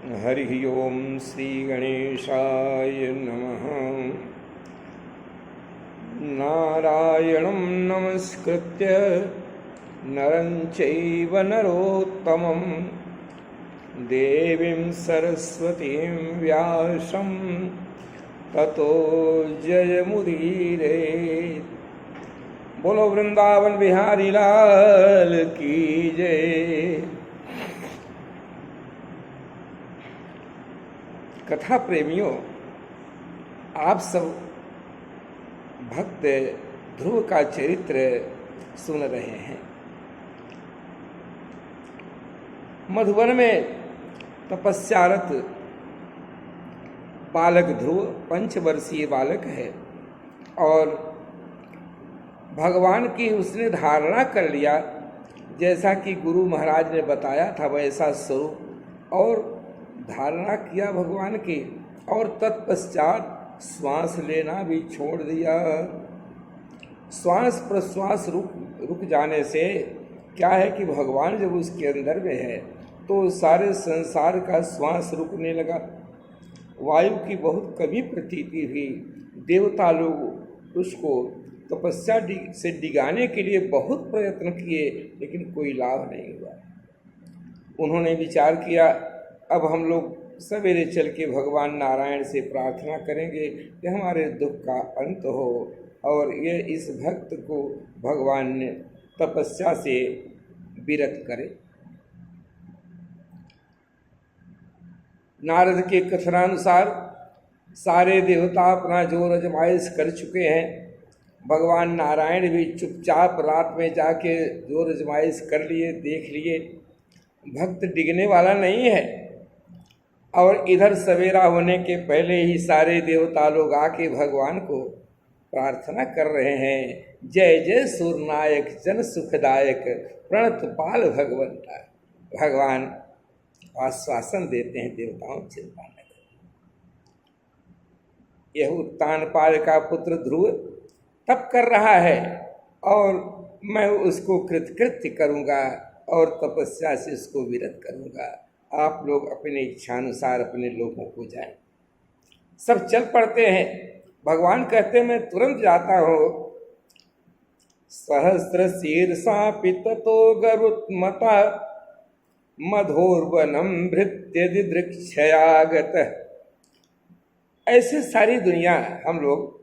हरि ओम श्री गणेशाय नमः। नारायणं नमस्कृत्य नरं चैव नरोत्तमं देवीं सरस्वतीं व्यासं ततो जयमुदीरे। बोलो वृंदावन बिहारी लाल की जय। कथा प्रेमियों, आप सब भक्त ध्रुव का चरित्र सुन रहे हैं। मधुवन में तपस्यारत बालक ध्रुव 5 वर्षीय बालक है और भगवान की उसने धारणा कर लिया। जैसा कि गुरु महाराज ने बताया था वैसा स्वरूप और धारणा किया भगवान की, और तत्पश्चात श्वास लेना भी छोड़ दिया। श्वास प्रश्वास रुक जाने से क्या है कि भगवान जब उसके अंदर में है तो सारे संसार का श्वास रुकने लगा। वायु की बहुत कमी प्रतीति हुई। देवता लोग उसको तपस्या से डिगाने के लिए बहुत प्रयत्न किए, लेकिन कोई लाभ नहीं हुआ। उन्होंने विचार किया, अब हम लोग सवेरे चल के भगवान नारायण से प्रार्थना करेंगे कि हमारे दुख का अंत हो और ये इस भक्त को भगवान ने तपस्या से विरत करे। नारद के कथनानुसार सारे देवता अपना जोर आजमाइश कर चुके हैं। भगवान नारायण भी चुपचाप रात में जाके जोर आजमाइश कर लिए, देख लिए भक्त डिगने वाला नहीं है। और इधर सवेरा होने के पहले ही सारे देवता लोग आके भगवान को प्रार्थना कर रहे हैं, जय जय सूरनायक जन सुखदायक प्रणत पाल भगवंता। भगवान आश्वासन देते हैं, देवताओं चिंता न करो। यह उत्तान पाल का पुत्र ध्रुव तप कर रहा है और मैं उसको कृतकृत्य करूँगा और तपस्या से उसको विरत करूँगा। आप लोग अपने इच्छानुसार अपने लोगों को जाएं। सब चल पड़ते हैं। भगवान कहते हैं मैं तुरंत जाता हूँ। सहस्र शीर्षा पिततो गरुत्मता मधोर्वनम भृत्य दिदृक्षयागत। ऐसे सारी दुनिया हम लोग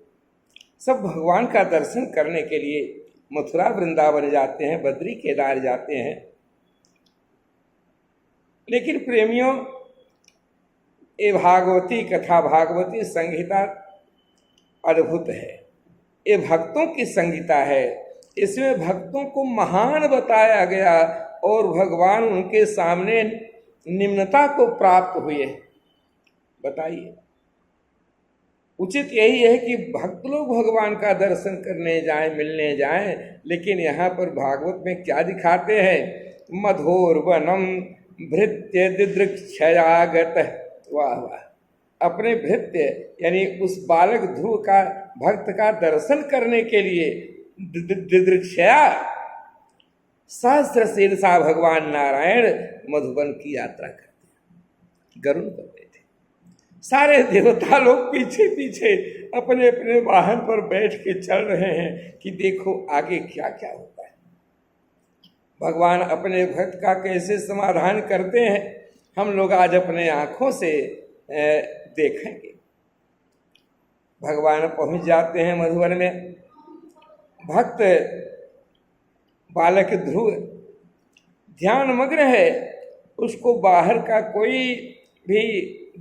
सब भगवान का दर्शन करने के लिए मथुरा वृंदावन जाते हैं, बद्री केदार जाते हैं। लेकिन प्रेमियों, ये भागवती कथा, भागवती संहिता अद्भुत है। ये भक्तों की संहिता है। इसमें भक्तों को महान बताया गया और भगवान उनके सामने निम्नता को प्राप्त हुए। बताइए, उचित यही है कि भक्त लोग भगवान का दर्शन करने जाएं, मिलने जाएं, लेकिन यहाँ पर भागवत में क्या दिखाते हैं? मधोर्वनम भृत्य दिदृक्षयागत। वाह वाह! अपने भृत्य यानी उस बालक ध्रुव का, भक्त का दर्शन करने के लिए दिदृक्षया सहस्र शीर्षा भगवान नारायण मधुबन की यात्रा करते, गरुड़ कर रहे थे। सारे देवता लोग पीछे पीछे अपने अपने वाहन पर बैठ के चल रहे हैं कि देखो आगे क्या क्या होता है। भगवान अपने भक्त का कैसे समाधान करते हैं हम लोग आज अपने आँखों से देखेंगे। भगवान पहुंच जाते हैं मधुवन में। भक्त बालक ध्रुव ध्यान मग्न है। उसको बाहर का कोई भी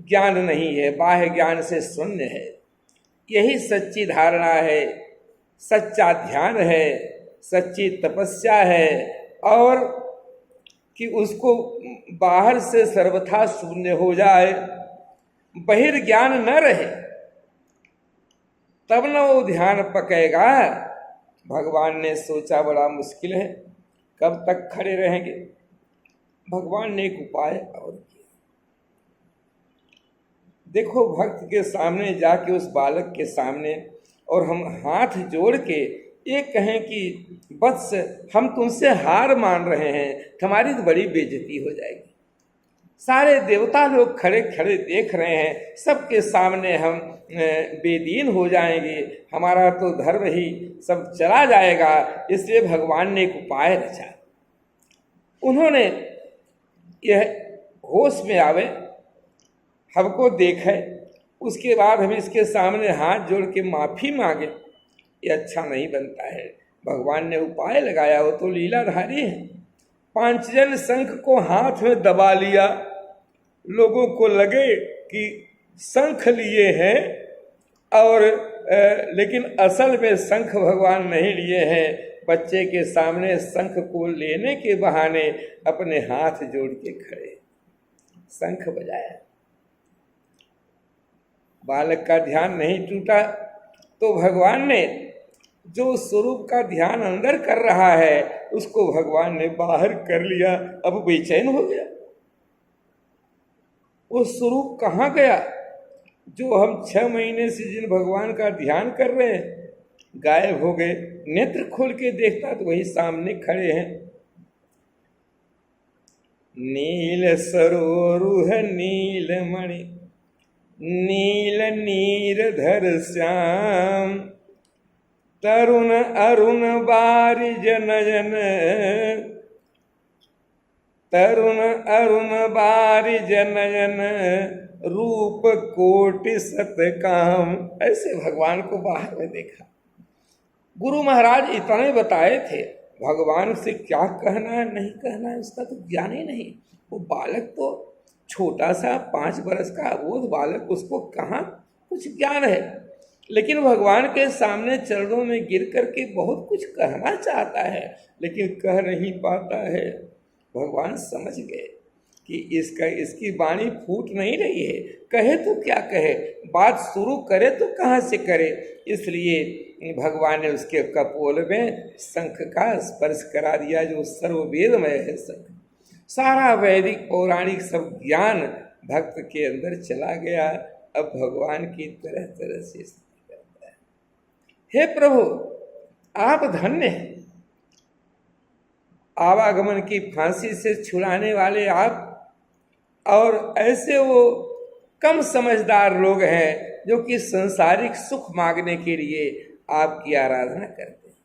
ज्ञान नहीं है, बाह्य ज्ञान से शून्य है। यही सच्ची धारणा है, सच्चा ध्यान है, सच्ची तपस्या है। और कि उसको बाहर से सर्वथा शून्य हो जाए, बहिर्ज्ञान न रहे, तब न वो ध्यान पकेगा। भगवान ने सोचा बड़ा मुश्किल है, कब तक खड़े रहेंगे। भगवान ने एक उपाय और किया। देखो, भक्त के सामने जाके उस बालक के सामने और हम हाथ जोड़ के ये कहें कि वत्स हम तुमसे हार मान रहे हैं, तुम्हारी तो बड़ी बेइज्जती हो जाएगी। सारे देवता लोग खड़े खड़े देख रहे हैं, सबके सामने हम बेदीन हो जाएंगे, हमारा तो धर्म ही सब चला जाएगा। इसलिए भगवान ने एक उपाय रचा। उन्होंने यह होश में आवे, हमको देखे, उसके बाद हम इसके सामने हाथ जोड़ के माफी मांगे, ये अच्छा नहीं बनता है। भगवान ने उपाय लगाया, वो तो लीलाधारी है। पांचजन शंख को हाथ में दबा लिया, लोगों को लगे कि शंख लिए हैं और लेकिन असल में शंख भगवान नहीं लिए हैं। बच्चे के सामने शंख को लेने के बहाने अपने हाथ जोड़ के खड़े, शंख बजाया। बालक का ध्यान नहीं टूटा तो भगवान ने जो स्वरूप का ध्यान अंदर कर रहा है उसको भगवान ने बाहर कर लिया। अब बेचैन हो गया, वो स्वरूप कहाँ गया जो हम 6 महीने से जिन भगवान का ध्यान कर रहे हैं, गायब हो गए। नेत्र खोल के देखता तो वही सामने खड़े हैं। नील सरोरुह नीलमणि नील नीरधर श्याम, तरुण अरुण बारिज नयन, तरुण अरुण बारिज नयन, रूप कोटि सत काम। ऐसे भगवान को बाहर में देखा। गुरु महाराज इतने बताए थे, भगवान से क्या कहना है नहीं कहना है उसका तो ज्ञान ही नहीं। वो बालक तो छोटा सा 5 बरस का अबोध बालक, उसको कहाँ कुछ ज्ञान है, लेकिन भगवान के सामने चरणों में गिर करके बहुत कुछ कहना चाहता है लेकिन कह नहीं पाता है। भगवान समझ गए कि इसकी वाणी फूट नहीं रही है, कहे तो क्या कहे, बात शुरू करे तो कहाँ से करे। इसलिए भगवान ने उसके कपोल में शंख का स्पर्श करा दिया, जो सर्ववेदमय है शंख। सारा वैदिक पौराणिक सब ज्ञान भक्त के अंदर चला गया। अब भगवान की तरह तरह से करता है। हे प्रभु, आप धन्य हैं, आवागमन की फांसी से छुड़ाने वाले आप। और ऐसे वो कम समझदार लोग हैं जो कि संसारिक सुख मांगने के लिए आपकी आराधना करते हैं।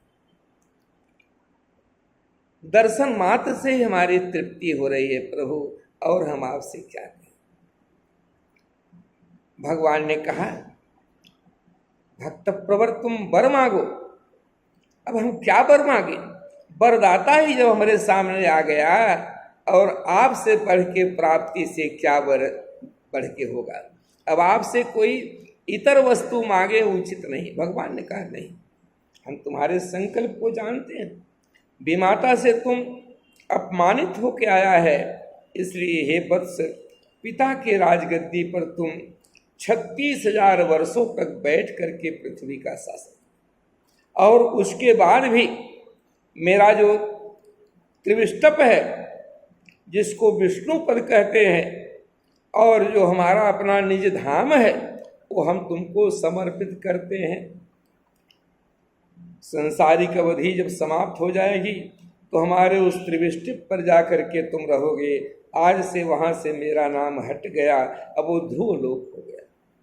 दर्शन मात्र से ही हमारी तृप्ति हो रही है प्रभु, और हम आपसे क्या कहें। भगवान ने कहा, भक्त प्रवर तुम वर मांगो। अब हम क्या वर मांगे? वरदाता ही जब हमारे सामने आ गया, और आपसे बढ़ के प्राप्ति से क्या वर बढ़ के होगा। अब आपसे कोई इतर वस्तु मांगे उचित नहीं। भगवान ने कहा नहीं, हम तुम्हारे संकल्प को जानते हैं। विमाता से तुम अपमानित होके आया है, इसलिए हे वत्स, पिता के राजगद्दी पर तुम 36,000 वर्षों तक बैठ करके पृथ्वी का शासन, और उसके बाद भी मेरा जो त्रिविष्टप है, जिसको विष्णु पद कहते हैं, और जो हमारा अपना निज धाम है, वो हम तुमको समर्पित करते हैं। संसारिक अवधि जब समाप्त हो जाएगी तो हमारे उस त्रिविष्टप पर जाकर के तुम रहोगे। आज से वहाँ से मेरा नाम हट गया, अब वो ध्रुव लोक हो गया।